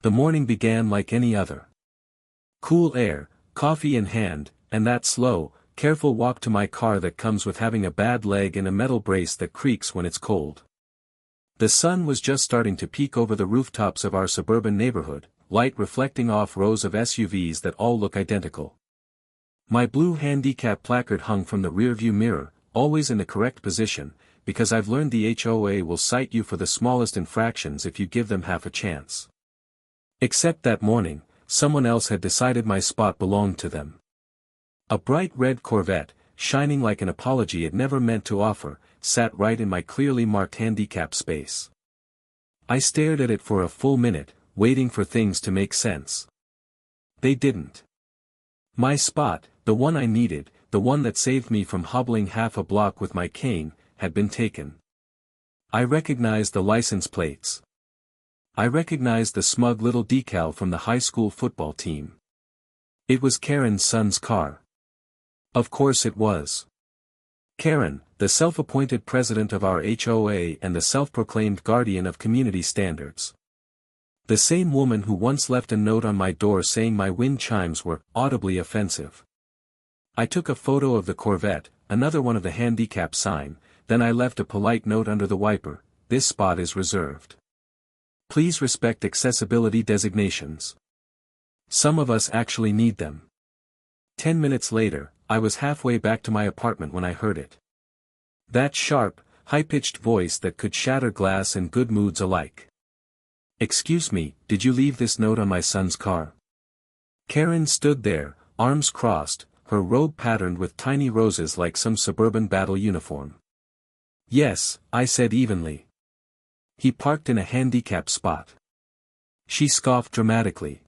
The morning began like any other. Cool air, coffee in hand, and that slow, careful walk to my car that comes with having a bad leg and a metal brace that creaks when it's cold. The sun was just starting to peek over the rooftops of our suburban neighborhood, light reflecting off rows of SUVs that all look identical. My blue handicap placard hung from the rearview mirror, always in the correct position, because I've learned the HOA will cite you for the smallest infractions if you give them half a chance. Except that morning, someone else had decided my spot belonged to them. A bright red Corvette, shining like an apology it never meant to offer, sat right in my clearly marked handicap space. I stared at it for a full minute, waiting for things to make sense. They didn't. My spot, the one I needed, the one that saved me from hobbling half a block with my cane, had been taken. I recognized the license plates. I recognized the smug little decal from the high school football team. It was Karen's son's car. Of course it was. Karen, the self-appointed president of our HOA and the self-proclaimed guardian of community standards. The same woman who once left a note on my door saying my wind chimes were audibly offensive. I took a photo of the Corvette, another one of the handicap sign, then I left a polite note under the wiper: "This spot is reserved. Please respect accessibility designations. Some of us actually need them." 10 minutes later, I was halfway back to my apartment when I heard it. That sharp, high-pitched voice that could shatter glass and good moods alike. "Excuse me, did you leave this note on my son's car?" Karen stood there, arms crossed, her robe patterned with tiny roses like some suburban battle uniform. "Yes," I said evenly. "He parked in a handicap spot." She scoffed dramatically.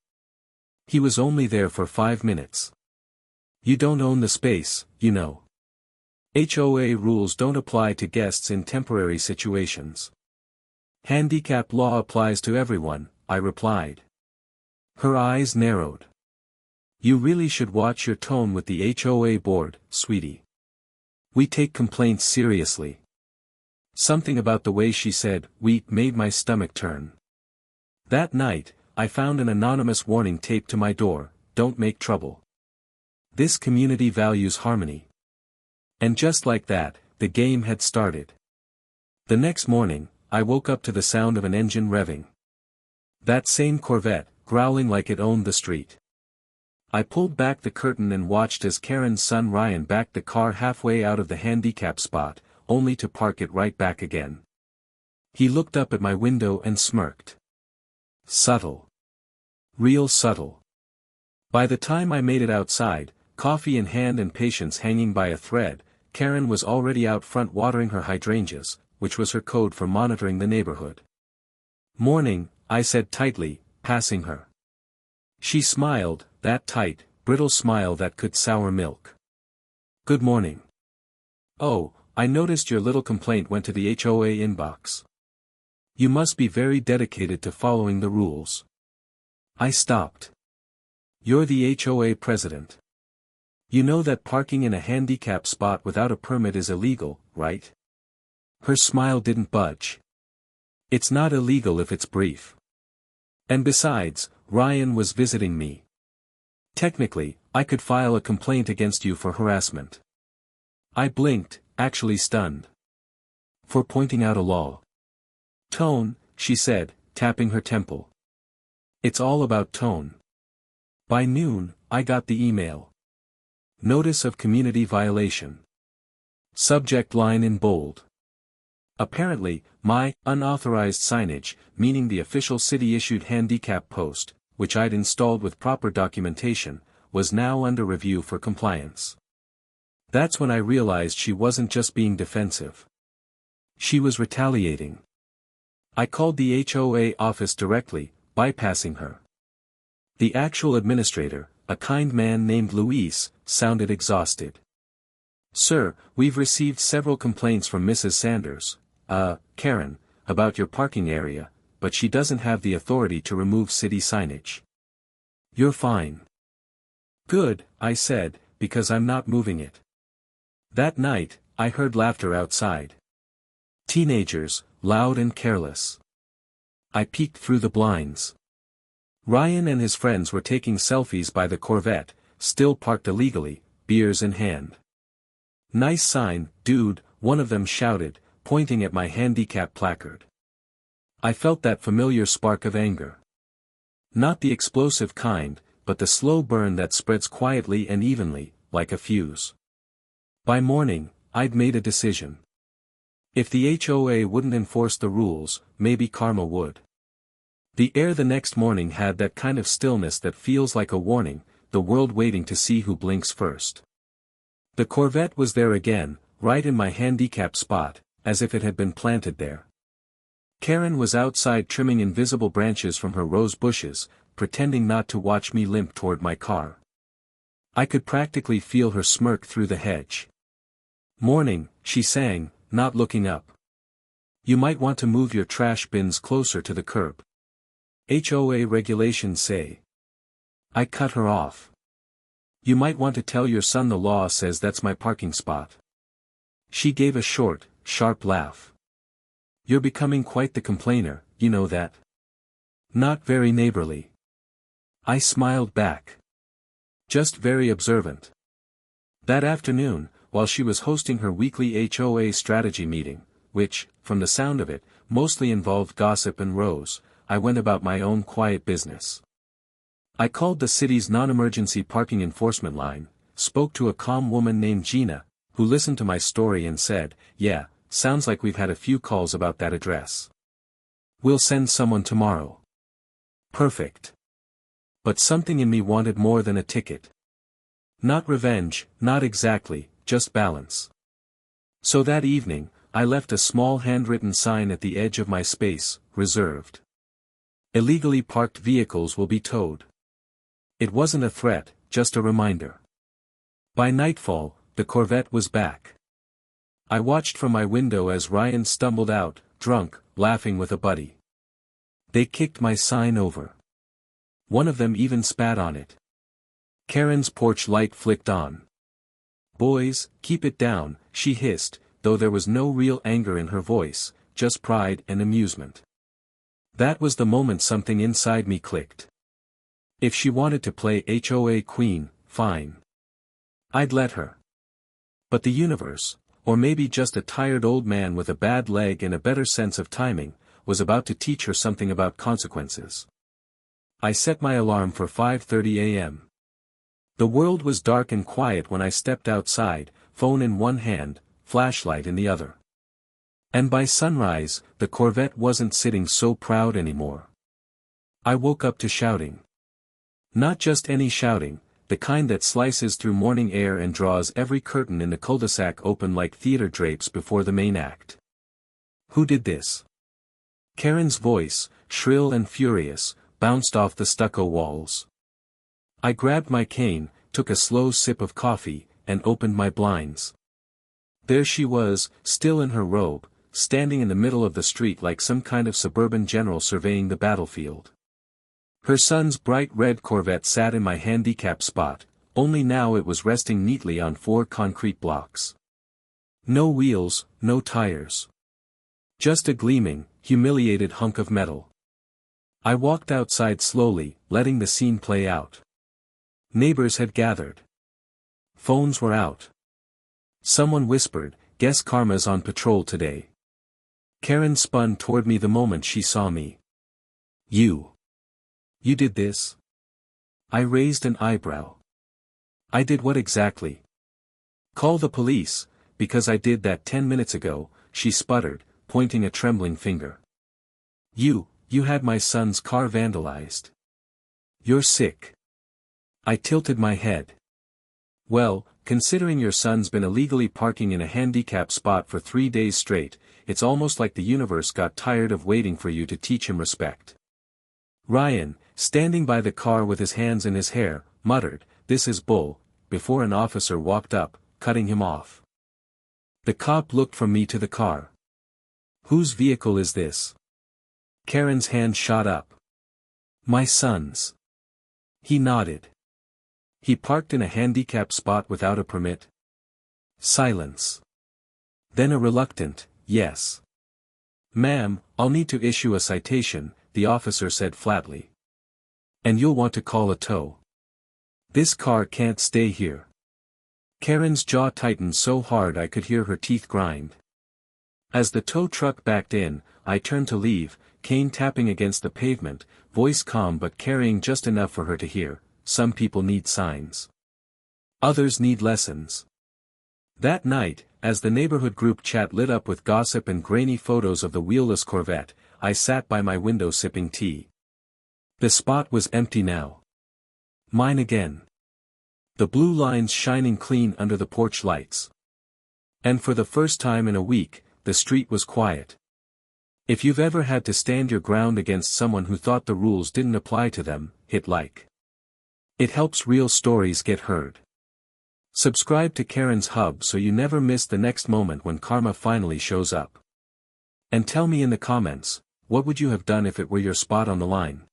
"He was only there for 5 minutes. You don't own the space, you know. HOA rules don't apply to guests in temporary situations." "Handicap law applies to everyone," I replied. Her eyes narrowed. "You really should watch your tone with the HOA board, sweetie. We take complaints seriously." Something about the way she said "we" made my stomach turn. That night, I found an anonymous warning taped to my door: "Don't make trouble. This community values harmony." And just like that, the game had started. The next morning, I woke up to the sound of an engine revving. That same Corvette, growling like it owned the street. I pulled back the curtain and watched as Karen's son Ryan backed the car halfway out of the handicap spot, only to park it right back again. He looked up at my window and smirked. Subtle. Real subtle. By the time I made it outside, coffee in hand and patience hanging by a thread, Karen was already out front watering her hydrangeas, which was her code for monitoring the neighborhood. "Morning," I said tightly, passing her. She smiled, that tight, brittle smile that could sour milk. "Good morning. Oh, I noticed your little complaint went to the HOA inbox. You must be very dedicated to following the rules." I stopped. "You're the HOA president. You know that parking in a handicap spot without a permit is illegal, right?" Her smile didn't budge. "It's not illegal if it's brief. And besides, Ryan was visiting me. Technically, I could file a complaint against you for harassment." I blinked, actually stunned. "For pointing out a law." "Tone," she said, tapping her temple. "It's all about tone." By noon, I got the email. Notice of community violation. Subject line in bold. Apparently, my unauthorized signage, meaning the official city-issued handicap post, which I'd installed with proper documentation, was now under review for compliance. That's when I realized she wasn't just being defensive. She was retaliating. I called the HOA office directly, bypassing her. The actual administrator, a kind man named Luis, sounded exhausted. "Sir, we've received several complaints from Mrs. Sanders, Karen, about your parking area, but she doesn't have the authority to remove city signage." "You're fine." "Good," I said, "because I'm not moving it." That night, I heard laughter outside. Teenagers, loud and careless. I peeked through the blinds. Ryan and his friends were taking selfies by the Corvette, still parked illegally, beers in hand. "Nice sign, dude," one of them shouted, pointing at my handicap placard. I felt that familiar spark of anger. Not the explosive kind, but the slow burn that spreads quietly and evenly, like a fuse. By morning, I'd made a decision. If the HOA wouldn't enforce the rules, maybe karma would. The air the next morning had that kind of stillness that feels like a warning, the world waiting to see who blinks first. The Corvette was there again, right in my handicap spot, as if it had been planted there. Karen was outside trimming invisible branches from her rose bushes, pretending not to watch me limp toward my car. I could practically feel her smirk through the hedge. "Morning," she sang, not looking up. "You might want to move your trash bins closer to the curb. HOA regulations say." I cut her off. "You might want to tell your son the law says that's my parking spot." She gave a short, sharp laugh. "You're becoming quite the complainer, you know that." "Not very neighborly." I smiled back. "Just very observant." That afternoon, while she was hosting her weekly HOA strategy meeting, which, from the sound of it, mostly involved gossip and Rose, I went about my own quiet business. I called the city's non-emergency parking enforcement line, spoke to a calm woman named Gina, who listened to my story and said, "Yeah, sounds like we've had a few calls about that address. We'll send someone tomorrow." Perfect. But something in me wanted more than a ticket. Not revenge, not exactly, just balance. So that evening, I left a small handwritten sign at the edge of my space, reserved. "Illegally parked vehicles will be towed." It wasn't a threat, just a reminder. By nightfall, the Corvette was back. I watched from my window as Ryan stumbled out, drunk, laughing with a buddy. They kicked my sign over. One of them even spat on it. Karen's porch light flicked on. "Boys, keep it down," she hissed, though there was no real anger in her voice, just pride and amusement. That was the moment something inside me clicked. If she wanted to play HOA queen, fine. I'd let her. But the universe, or maybe just a tired old man with a bad leg and a better sense of timing, was about to teach her something about consequences. I set my alarm for 5:30 a.m. The world was dark and quiet when I stepped outside, phone in one hand, flashlight in the other. And by sunrise, the Corvette wasn't sitting so proud anymore. I woke up to shouting. Not just any shouting, the kind that slices through morning air and draws every curtain in the cul-de-sac open like theater drapes before the main act. "Who did this?" Karen's voice, shrill and furious, bounced off the stucco walls. I grabbed my cane, took a slow sip of coffee, and opened my blinds. There she was, still in her robe, standing in the middle of the street like some kind of suburban general surveying the battlefield. Her son's bright red Corvette sat in my handicap spot, only now it was resting neatly on 4 concrete blocks. No wheels, no tires. Just a gleaming, humiliated hunk of metal. I walked outside slowly, letting the scene play out. Neighbors had gathered. Phones were out. Someone whispered, "Guess Karma's on patrol today." Karen spun toward me the moment she saw me. You did this?" I raised an eyebrow. "I did what exactly?" "Call the police, because I did that 10 minutes ago," she sputtered, pointing a trembling finger. You had my son's car vandalized. You're sick." I tilted my head. "Well, considering your son's been illegally parking in a handicap spot for 3 days straight, it's almost like the universe got tired of waiting for you to teach him respect." Ryan, standing by the car with his hands in his hair, muttered, "This is bull," before an officer walked up, cutting him off. The cop looked from me to the car. "Whose vehicle is this?" Karen's hand shot up. "My son's." He nodded. "He parked in a handicap spot without a permit?" Silence. Then a reluctant, "Yes." "Ma'am, I'll need to issue a citation," the officer said flatly. And you'll want to call a tow. This car can't stay here. Karen's jaw tightened so hard I could hear her teeth grind. As the tow truck backed in, I turned to leave, cane tapping against the pavement, voice calm but carrying just enough for her to hear. Some people need signs. Others need lessons. That night, as the neighborhood group chat lit up with gossip and grainy photos of the wheelless Corvette, I sat by my window sipping tea. The spot was empty now. Mine again. The blue lines shining clean under the porch lights. And for the first time in a week, the street was quiet. If you've ever had to stand your ground against someone who thought the rules didn't apply to them, hit like. It helps real stories get heard. Subscribe to Karen's Hub so you never miss the next moment when karma finally shows up. And tell me in the comments, what would you have done if it were your spot on the line?